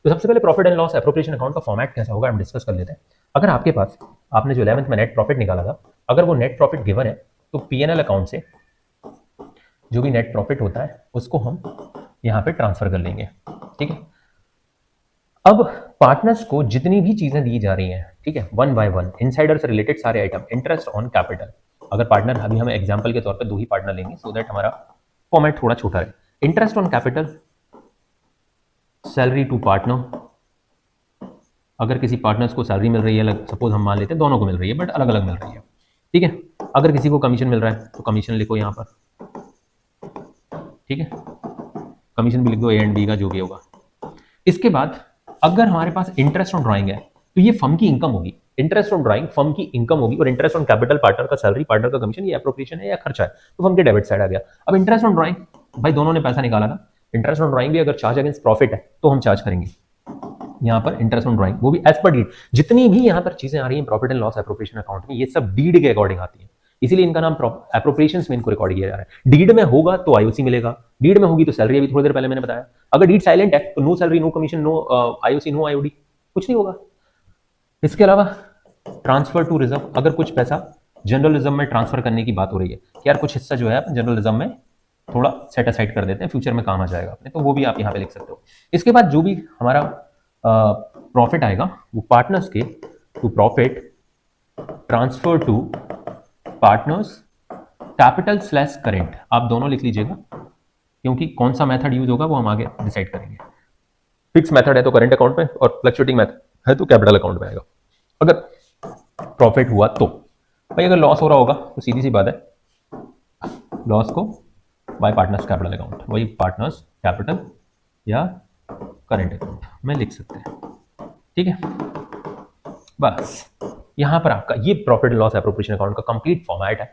तो सबसे पहले profit and loss appropriation account का फॉर्मेट कैसा होगा हम डिस्कस कर लेते हैं। अगर आपके पास आपने जो 11th में नेट प्रॉफिट निकाला था, अगर वो नेट प्रॉफिट गिवन है तो पीएनएल अकाउंट से जो भी नेट प्रॉफिट होता है उसको हम यहाँ पे ट्रांसफर कर लेंगे। ठीक है, अब पार्टनर्स को जितनी भी चीजें दी जा रही हैं, ठीक है, वन बाय वन इनसाइडर से रिलेटेड सारे आइटम, इंटरेस्ट ऑन कैपिटल, अगर पार्टनर अभी हम एग्जांपल के तौर पे 2 ही पार्टनर लेंगे सो दैट हमारा फॉर्मेट थोड़ा छोटा है। Interest on capital, salary to partner, अगर किसी पार्टनर्स को सैलरी मिल रही है, सपोज हम मान लेते हैं दोनों को मिल रही है बट अलग अलग मिल रही है, ठीक है, अगर किसी को कमीशन मिल रहा है तो कमीशन लिखो यहाँ पर, ठीक है, कमीशन भी लिख दो ए एंड बी का जो भी होगा। इसके बाद अगर हमारे पास इंटरेस्ट ऑन ड्राइंग है तो ये फर्म की इनकम होगी, इंटरेस्ट ऑन ड्राइंग फर्म की इनकम होगी, और इंटरेस्ट ऑन कैपिटल पार्टनर का सैलरी, पार्टनर का कमीशन, ये एप्रोप्रिएशन है या खर्चा है तो फर्म के डेबिट साइड आ गया। अब इंटरेस्ट ऑन ड्राइंग, भाई दोनों ने पैसा निकाला था, इंटरेस्ट ऑन ड्राइंग भी अगर चार्ज अगेंस्ट प्रॉफिट है तो हम चार्ज करेंगे यहाँ पर इंटरेस्ट ऑन ड्राइंग, वो भी एज पर डीड। जितनी भी यहाँ पर चीजें आ रही हैं profit and loss appropriation account में, ये सब डीड के अकॉर्डिंग आती है, इसीलिए इनका नाम एप्रोप्रिएशंस में इनको रिकॉर्ड किया जा रहा है। डीड में होगा तो आईओसी मिलेगा, डीड में होगी तो सैलरी, अभी थोड़ी देर पहले मैंने बताया। अगर डीड साइलेंट है तो no salary, no commission, no IOC, no IOD, कुछ नहीं होगा। इसके अलावा ट्रांसफर टू रिजर्व, अगर कुछ पैसा जनरल रिजर्व में ट्रांसफर करने की बात हो रही है कि यार कुछ हिस्सा जो है जनरल रिजर्व में थोड़ा सेट असाइड कर देते हैं, फ्यूचर में काम आ जाएगा अपने, तो वो भी आप यहाँ पे लिख सकते हो। इसके बाद जो भी हमारा प्रॉफिट आएगा वो पार्टनर्स के to profit transfer to partners capital slash current, आप दोनों लिख लीजिएगा क्योंकि कौन सा मेथड यूज होगा वो हम आगे डिसाइड करेंगे। फिक्स मेथड है तो करेंट अकाउंट में, और फ्लक्चुएटिंग मेथड है तो कैपिटल अकाउंट में आएगा। अगर प्रॉफिट हुआ तो भाई, अगर लॉस हो रहा होगा तो सीधी सी बात है, लॉस को बाय पार्टनर्स कैपिटल अकाउंट, वही पार्टनर्स कैपिटल या करेंट अकाउंट में लिख सकते हैं। ठीक है, बस यहां पर आपका ये profit and loss appropriation account का कंप्लीट फॉर्मेट है।